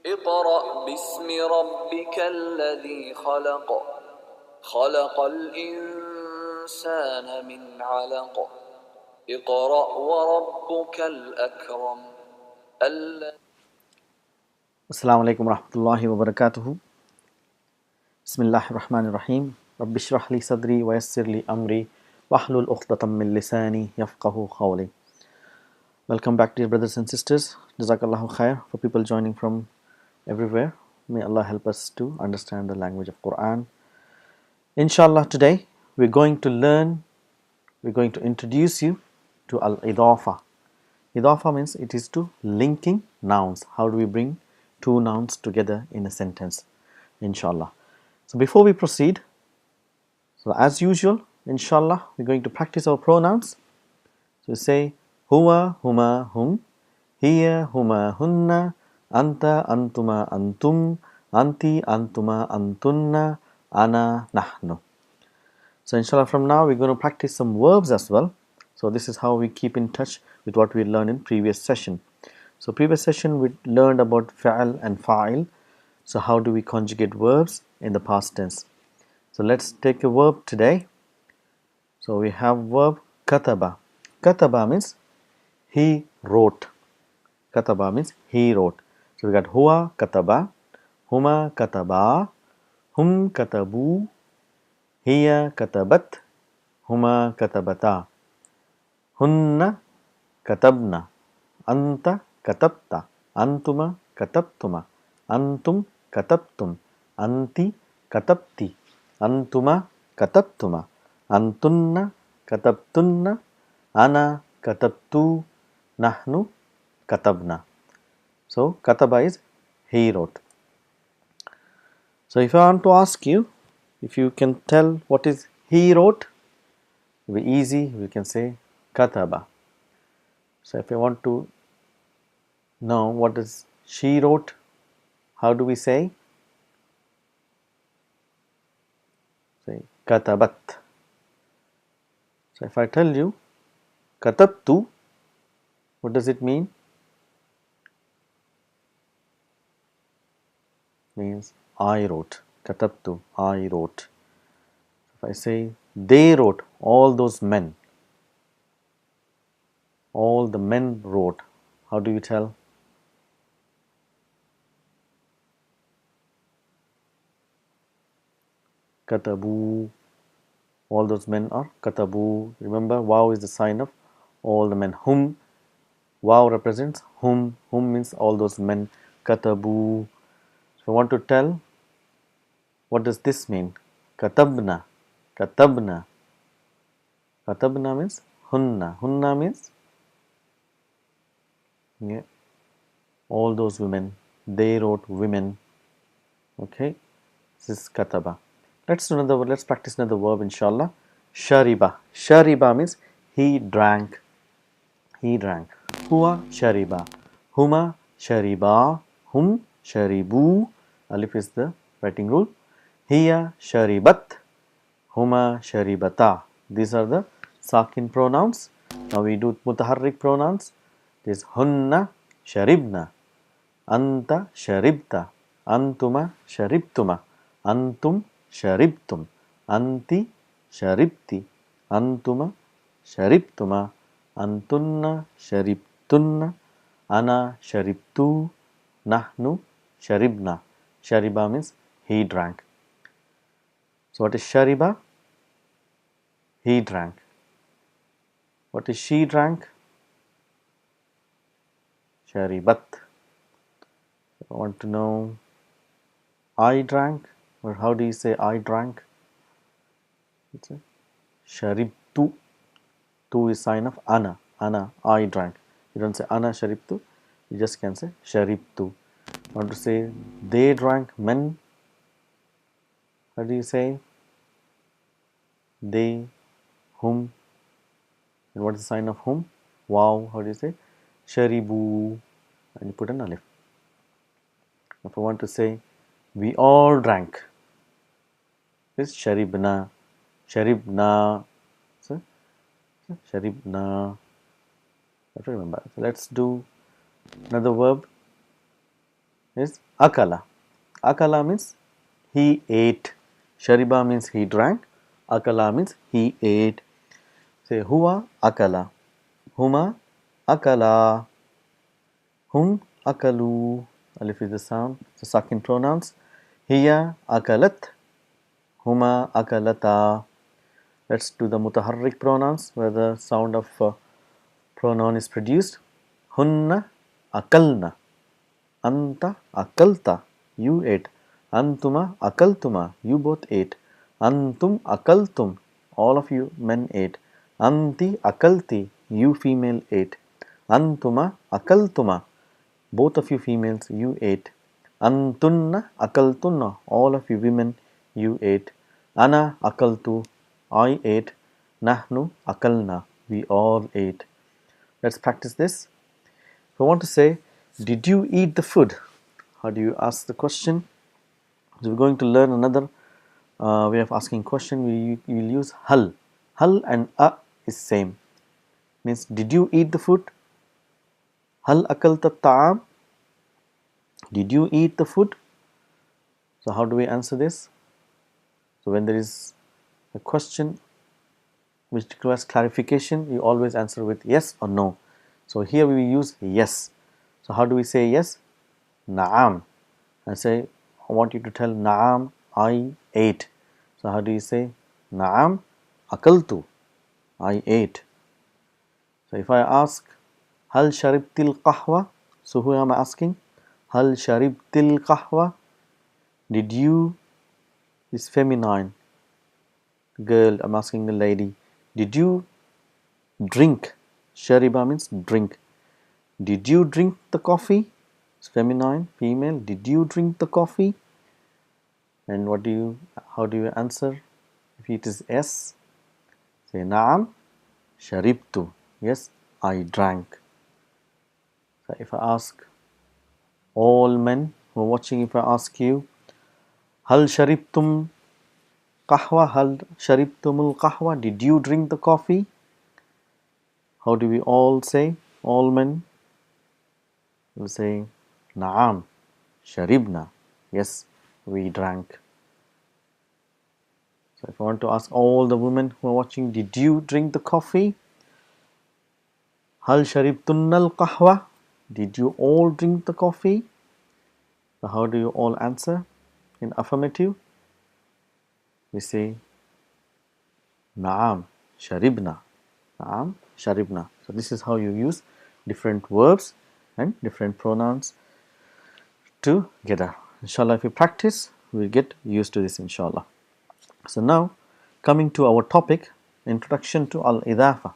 اقرأ باسم ربك الذي خلق خلق الإنسان من علق اقرأ وربك الأكرم Assalamu alaikum warahmatullahi wabarakatuh. Bismillahir Rahmanir Rahim. Rabbi shrah li sadri wa yassir li amri wahlul 'uqdatam min lisani yafqahu qawli. Welcome back, dear brothers and sisters. Jazakallahu khair for people joining from everywhere. May Allah help us to understand the language of Quran. Inshallah, today we're going to introduce you to Al-Idaafa. Idaafa means it is to linking nouns. How do we bring two nouns together in a sentence? Inshallah. So before we proceed, so as usual, inshallah, we're going to practice our pronouns. So we say huwa, huma, hum, hiya, huma, hunna, anta, antuma, antum, anti, antuma, antunna, ana, nahnu. So inshallah, from now we're going to practice some verbs as well. So this is how we keep in touch with what we learned in previous session. So previous session we learned about fa'al and fa'il. So how do we conjugate verbs in the past tense? So let's take a verb today. So we have verb kataba. Kataba means he wrote. Kataba means he wrote. So we got huwa kataba, huma kataba, hum katabu, hiya katabat, huma katabata, hunna katabna, anta katabta, antuma katabtuma, antum katabtum, anti katabti, antuma katabtuma, antunna katabtunna, ana katabtu, nahnu katabna. So kataba is he wrote. So if I want to ask you, if you can tell what is he wrote, it will be easy. We can say kataba. So if I want to know what is she wrote, how do we say? Say katabat. So if I tell you katabtu, what does it mean? Means I wrote. Katabtu, I wrote. If I say they wrote, all those men, all the men wrote, how do you tell? Katabu, all those men are katabu. Remember, wow is the sign of all the men. Hum, wow represents whom. Whom means all those men. Katabu. So I want to tell, what does this mean? Katabna. Katabna. Katabna means hunna. Hunna means all those women. They wrote women. Okay. This is kataba. Let's practice another verb, inshallah. Shariba. Shariba means he drank. He drank. Huwa shariba. Huma shariba. Hum sharibu. Alif is the writing rule. Hiya sharibat. Huma sharibata. These are the sakin pronouns. Now we do mutaharrik pronouns. This hunna sharibna. Anta sharibta. Antuma sharibtuma. Antum sharibtum. Anti sharibti. Antuma sharibtuma. Antunna sharibtunna. Ana sharibtu. Nahnu sharibna. Shariba means he drank. So what is shariba? He drank. What is she drank? Sharibat. I want to know I drank, or how do you say I drank? It's a sharibtu. Tu is sign of ana. Ana, I drank. You don't say ana sharibtu. You just can say sharibtu. I want to say they drank, men. How do you say? They, whom. And what is the sign of whom? Wow. How do you say? Sharibu. And you put an alif. If I want to say we all drank, it's sharibna. Sharibna. So, sharibna. I have to remember. So let's do another verb. is akala. Akala means he ate. Shariba means he drank. Akala means he ate. Say huwa akala. Huma akala. Hum akalu. Alif is the sound. So sakin pronouns. Hiya akalat. Huma akalata. Let's do the mutaharrik pronouns where the sound of pronoun is produced. Hunna akalna. Anta akalta. You ate. Antuma akaltuma. You both ate. Antum akaltum. All of you men ate. Anti akalti. You female ate. Antuma akaltuma. Both of you females, you ate. Antunna akaltunna. All of you women, you ate. Ana akaltu. I ate. Nahnu akalna. We all ate. Let's practice this. If I want to say, did you eat the food? How do you ask the question? So we're going to learn another way of asking question. We will use hal. Hal and a is same. Means, did you eat the food? Hal akalta ta'am? Did you eat the food? So how do we answer this? So when there is a question which requires clarification, we always answer with yes or no. So here we use yes. So how do we say yes? Na'am. I say, I want you to tell Na'am, I ate. So how do you say? Na'am, akaltu. I ate. So if I ask, Hal sharibtil qahwa? So who am I asking? Hal sharibtil qahwa? Did you, is feminine, girl, I'm asking a lady, did you drink? Shariba means drink. Did you drink the coffee? It's feminine, female. Did you drink the coffee? And how do you answer? If it is yes, say Naam, sharibtu. Yes, I drank. So if I ask all men who are watching, if I ask you, Hal sharibtum qahwa? Hal sharibtumul qahwa? Did you drink the coffee? How do we all say? All men will say, Naam, sharibna. Yes, we drank. So if I want to ask all the women who are watching, did you drink the coffee? Hal sharibtunnal qahwa? Did you all drink the coffee? So how do you all answer in affirmative? We say, Naam, sharibna. Naam, sharibna. So this is how you use different verbs and different pronouns together. Inshallah, if you practice, we'll get used to this, inshallah. So now, coming to our topic, introduction to al-Idaafa.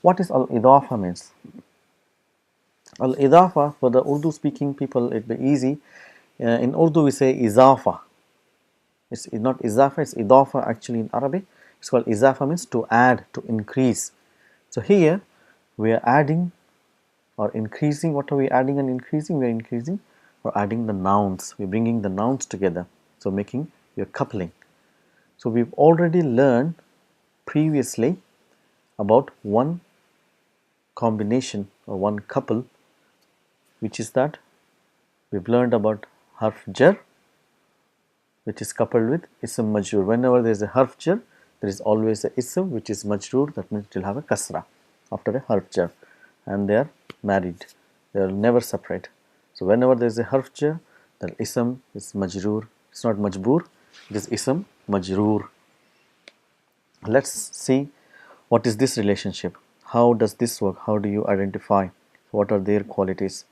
What is al-Idaafa means? Al-Idaafa, for the Urdu speaking people, it'll be easy. In Urdu, we say Izaafa. It's not Izaafa, it's Idaafa actually in Arabic. It's called Izaafa, means to add, to increase. So here, we are adding or increasing. What are we adding and increasing? We are increasing or adding the nouns. We're bringing the nouns together. So making your coupling. So we've already learned previously about one combination or one couple, which is that we've learned about harf jar, which is coupled with ism majroor. Whenever there is a harf jar, there is always a ism which is majroor. That means it will have a kasra after a harf jar, and they are married. They will never separate. So whenever there is a harf jar, the ism is majroor. It's not majboor. It is ism majroor. Let's see what is this relationship. How does this work? How do you identify? What are their qualities?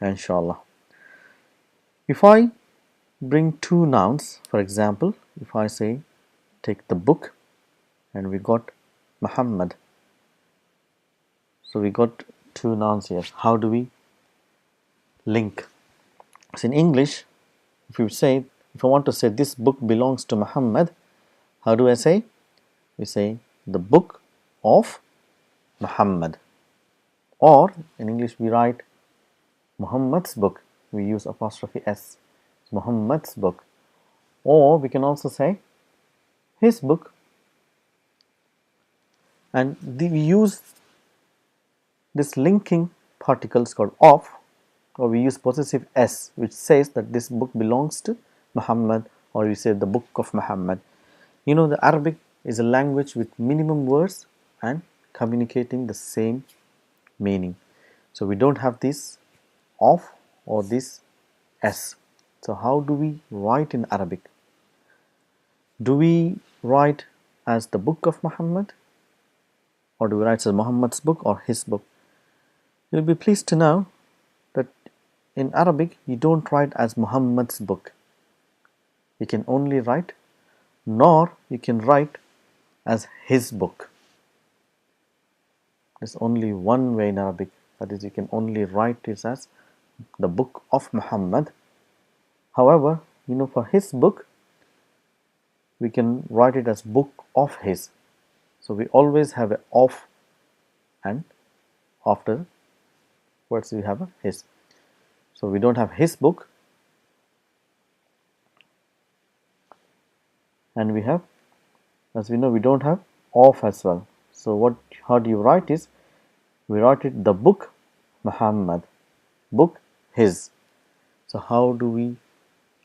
Inshallah. If I bring two nouns, for example, if I say take the book and we got Muhammad. So we got two nouns here. How do we link? So in English, if I want to say this book belongs to Muhammad, how do I say? We say the book of Muhammad. Or in English we write Muhammad's book. We use apostrophe S. Muhammad's book. Or we can also say his book. And we use this linking particles called of or we use possessive s, which says that this book belongs to Muhammad, or we say the book of Muhammad. You know, the Arabic is a language with minimum words and communicating the same meaning. So we don't have this of or this s. So how do we write in Arabic? Do we write as the book of Muhammad, or do we write as Muhammad's book or his book? You'll be pleased to know that in Arabic you don't write as Muhammad's book. You can only write, nor you can write as his book. There's only one way in Arabic, that is, you can only write it as the book of Muhammad. However, you know, for his book, we can write it as book of his. So we always have a of, and after words we have a his. So we don't have his book, and we have, as we know, we don't have of as well. So how do you write is, we write it the book Muhammad, book his. So how do we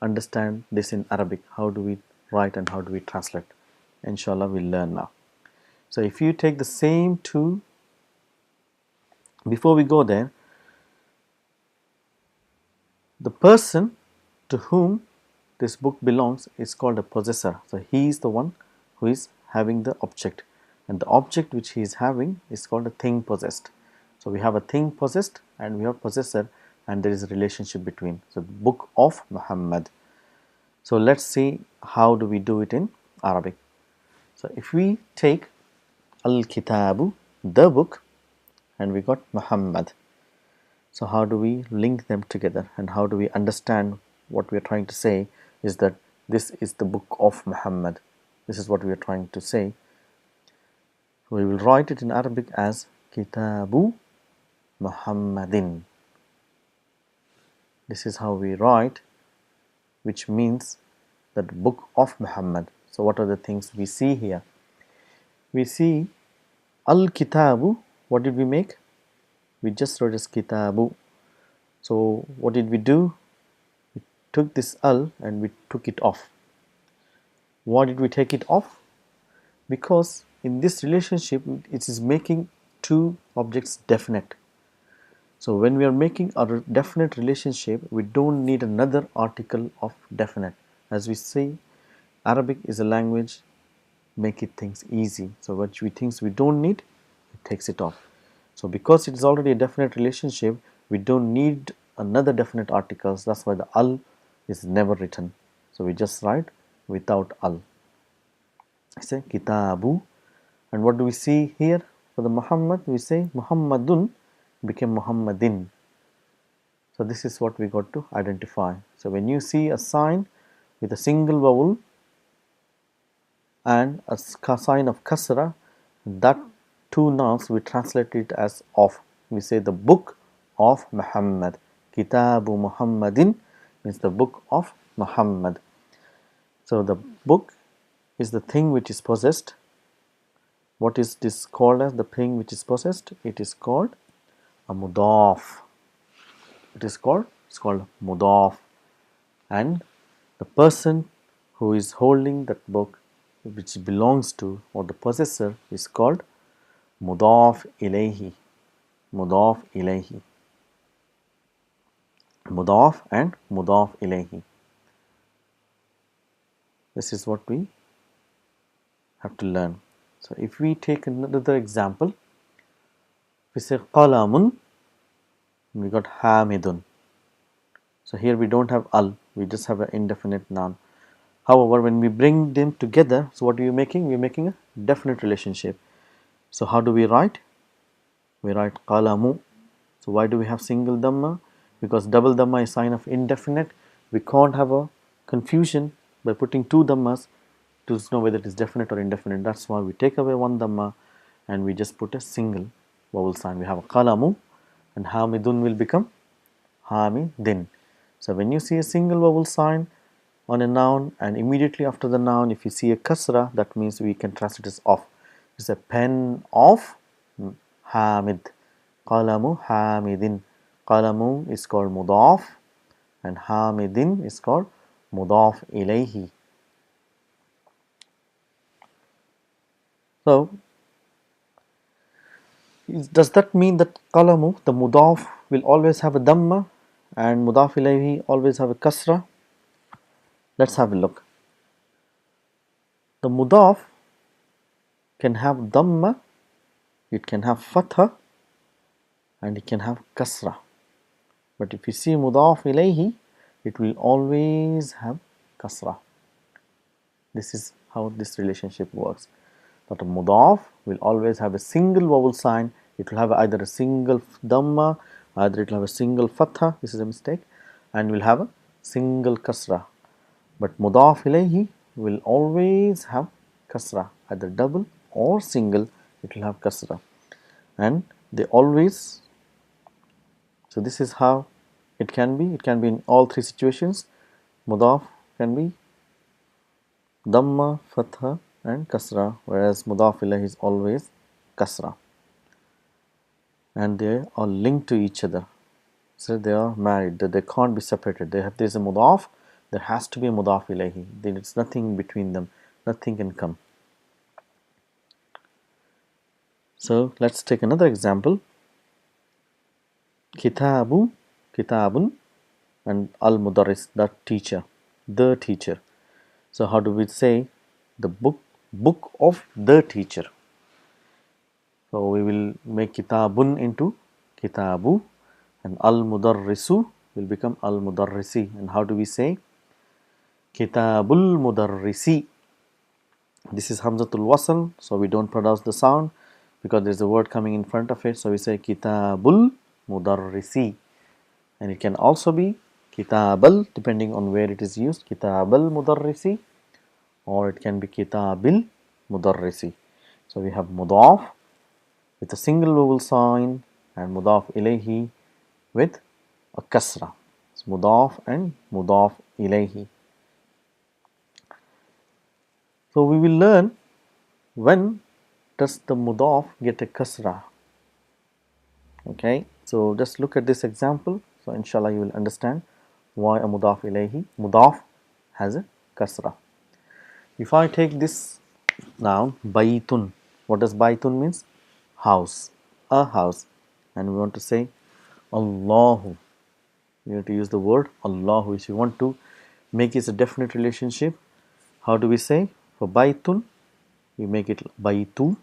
understand this in Arabic? How do we write and how do we translate? Inshallah, we'll learn now. So if you take the same two, before we go there, the person to whom this book belongs is called a possessor. So he is the one who is having the object, and the object which he is having is called a thing possessed. So we have a thing possessed and we have possessor, and there is a relationship between. So the book of Muhammad. So let's see how do we do it in Arabic. So if we take Al-Kitabu, the book, and we got Muhammad. So how do we link them together, and how do we understand what we are trying to say is that this is the book of Muhammad. This is what we are trying to say. We will write it in Arabic as Kitabu Muhammadin. This is how we write, which means that book of Muhammad. So what are the things we see here? We see Al-Kitabu. What did we make? We just wrote as Kitabu. So what did we do? We took this Al and we took it off. Why did we take it off? Because in this relationship it is making two objects definite. So when we are making a definite relationship, we don't need another article of definite. As we say, Arabic is a language make it things easy. So what we things we don't need, it takes it off. So because it is already a definite relationship, we don't need another definite articles. That's why the al is never written. So we just write without al. I say Kitabu, and what do we see here for the Muhammad? We say Muhammadun became Muhammadin. So this is what we got to identify. So when you see a sign with a single vowel and a sign of kasra, that two nouns we translate it as of. We say the book of Muhammad. Kitabu Muhammadin means the book of Muhammad. So the book is the thing which is possessed. What is this called as, the thing which is possessed? It is called a mudaf. It's called mudaf, and the person who is holding that book which belongs to, or the possessor, is called mudaf ilayhi. Mudaf ilayhi. Mudaf and mudaf ilayhi. This is what we have to learn. So if we take another example, we say qalamun, we got hamidun. So here we don't have al, we just have an indefinite noun. However, when we bring them together, so what are you making? We are making a definite relationship. So how do we write? We write qalamu. So why do we have single dhamma? Because double dhamma is sign of indefinite. We can't have a confusion by putting two dhammas to know whether it is definite or indefinite. That's why we take away one dhamma and we just put a single vowel sign. We have a qalamu, and hamidun will become hamidin. So when you see a single vowel sign on a noun, and immediately after the noun if you see a kasra, that means we can translate as of. It's a pen of Hamid. Qalamu Hamidin. Qalamu is called mudaf and Hamidin is called mudaf ilayhi. So, does that mean that qalamu, the mudaf, will always have a dhamma and mudaf ilayhi always have a kasra? Let's have a look. The mudaf can have dhamma, it can have fatha, and it can have kasra. But if you see mudaf ilayhi, it will always have kasra. This is how this relationship works. That a mudaf will always have a single vowel sign. It will have either a single dhamma, either it will have a single fatha, this is a mistake, and will have a single kasra. But mudaf ilayhi will always have kasra, either double or single, it will have kasra. And they always, so this is how it can be in all three situations. Mudaf can be dhamma, fatha and kasra, whereas mudaf ilayhi is always kasra. And they are linked to each other. So they are married, they can't be separated. There is a mudaf, there has to be a mudaf ilayhi. There is nothing between them, nothing can come. So let's take another example. Kitabu, kitabun, and al-mudarris, that teacher, the teacher. So how do we say the book of the teacher? So we will make kitabun into kitabu and al-mudarrisu will become al-mudarrisi. And how do we say kitabul mudarrisi? This is hamzatul wasl, so we don't pronounce the sound because there's a word coming in front of it. So we say kitabul mudarrisi. And it can also be kitabal, depending on where it is used, kitabal mudarrisi, or it can be kitabil mudarrisi. So we have mudaf with a single vowel sign and mudaf ilayhi with a kasra. It's mudaf and mudaf ilayhi. So we will learn when does the mudaf get a kasra. Okay, so just look at this example. So inshallah you will understand why a mudaf ilayhi, mudaf, has a kasra. If I take this noun baytun, what does baytun means? House, a house, and we want to say Allahu. We have to use the word Allahu. If you want to make it a definite relationship, how do we say? For baytun, we make it baytu,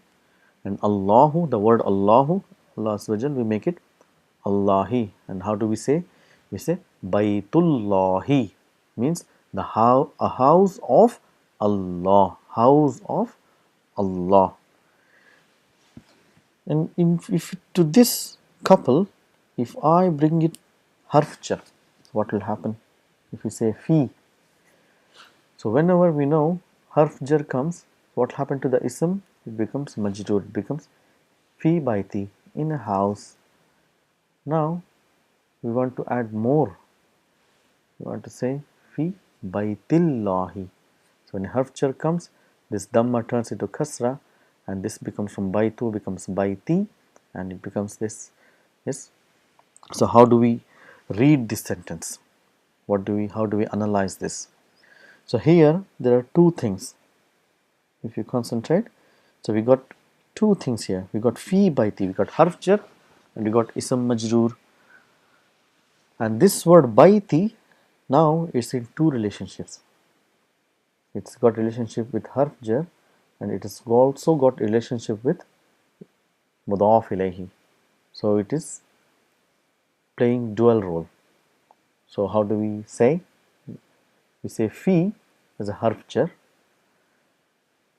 and Allahu, the word Allahu, Allah Azza, we make it Allahi. And how do we say? We say Baytullahi, means the a house of Allah, house of Allah. And if to this couple, if I bring it harf jar, what will happen? If we say fi, so whenever we know harf jar comes, what happened to the ism? It becomes majroor, it becomes fi baiti, in a house. Now we want to add more. We want to say fi baitillahi. So when harf jar comes, this dhamma turns into kasra, and this becomes from baitu becomes baiti, and it becomes this. Yes. So how do we read this sentence? How do we analyze this? So here there are two things. If you concentrate, so we got two things here. We got fi baiti, we got harf jar, and we got ism majroor. And this word baiti, now it's in two relationships. It's got relationship with harf jar, and it has also got relationship with mudaf ilayhi. So it is playing dual role. So how do we say? We say fi as a harf jar,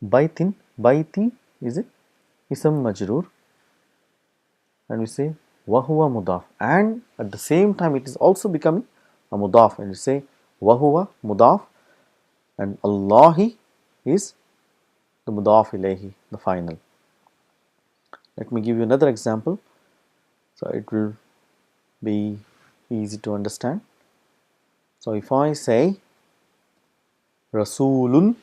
baitin, baiti is a ism majroor, and we say wahuwa mudaf, and at the same time it is also becoming a mudaf, and we say wahuwa mudaf, and Allahi is the mudaf ilayhi, the final. Let me give you another example, so it will be easy to understand. So if I say Rasulun,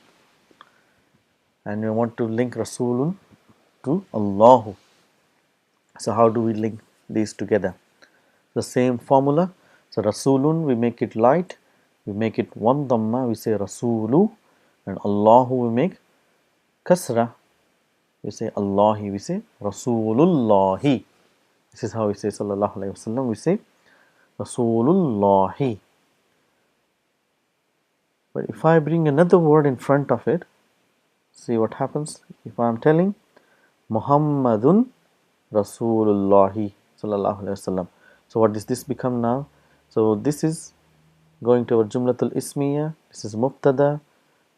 and we want to link Rasulun to Allahu, so how do we link these together? the same formula. So Rasulun, we make it light, we make it one dhamma, we say Rasulu, and Allahu we make kasra, we say Allahi, we say Rasulullahi. This is how we say Sallallahu Alaihi Wasallam, we say Rasulullahi. But if I bring another word in front of it, see what happens. If I am telling Muhammadun Rasulullahi Sallallahu Alaihi Wasallam, so what does this become now? So this is going to our Jumlatul Ismiya, this is Mubtada,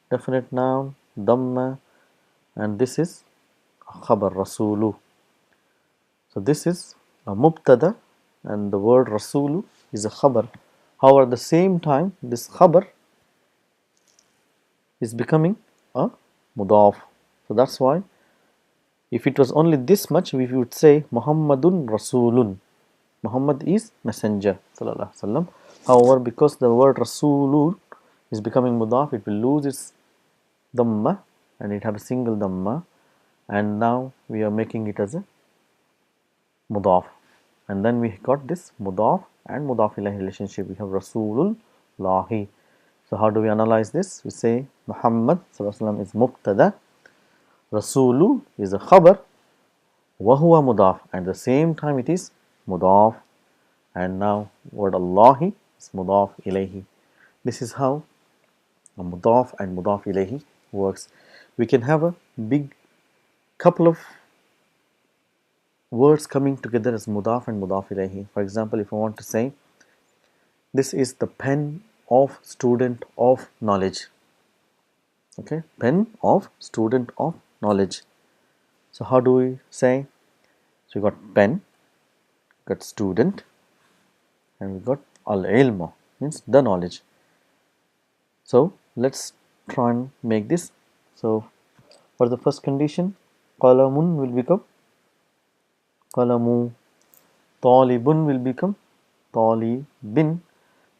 definite noun, Dhamma, and this is Khabar Rasulu. So this is a Mubtada and the word Rasulu is a Khabar. However, at the same time, this Khabar is becoming a Mudaf. So that's why if it was only this much, we would say Muhammadun Rasulun. Muhammad is messenger. Sallallahu Alaihi Wasallam. However, because the word Rasulun is becoming Mudaf, it will lose its Dhamma and it have a single Dhamma, and now we are making it as a Mudaf. And then we got this Mudaf and Mudaf Ilahi relationship. We have Rasulullahi. So how do we analyze this? We say Muhammad Sallallahu Alaihi Wasallam is Mubtada, Rasulu is a Khabar, Wahuwa Mudaf, and at the same time it is Mudaf, and now word Allahi is Mudaf Ilahi. This is how a Mudaf and Mudaf Ilahi works. We can have a big couple of words coming together as Mudaf and Mudaf Ilahi. For example, if I want to say this is the pen of student of knowledge. Okay, pen of student of knowledge. So how do we say? So we got pen, got student, and we got al-ilm, means the knowledge. So let's try and make this. So for the first condition, qalamun will become qalamu, talibun will become talibin,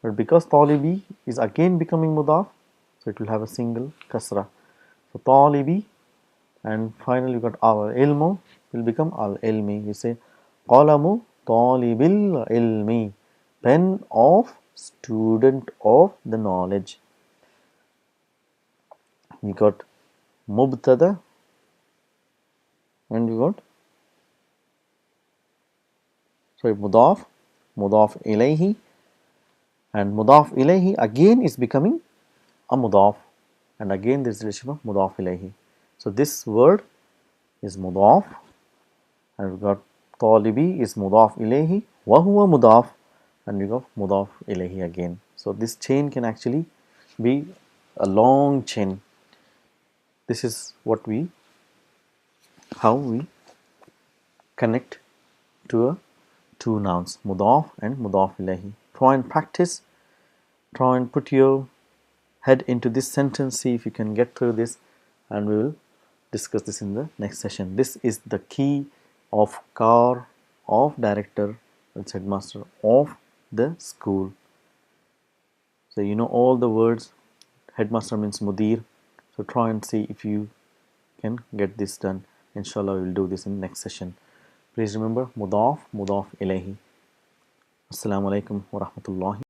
but because talibi is again becoming mudaf, so it will have a single kasra. So talibi, and finally we got our ilmu will become al ilmi. We say qalamu talibil ilmi, pen of student of the knowledge. We got mubtada and we got mudaf, mudaf ilayhi, and mudaf ilayhi again is becoming a mudaf, and again there is relation of mudaf ilayhi. So this word is mudaf, and we got talibi is mudaf ilayhi, wa huwa mudaf, and we got mudaf ilayhi again. So this chain can actually be a long chain. This is how we connect to two nouns, mudaf and mudaf ilayhi. Try and practice, try and put your head into this sentence, see if you can get through this, and we will discuss this in the next session. This is the key of car, of director, and headmaster of the school. So you know all the words. Headmaster means mudir. So try and see if you can get this done. Inshallah, we will do this in the next session. Please remember mudaf, mudaf ilayhi. Assalamu alaikum wa rahmatullahi.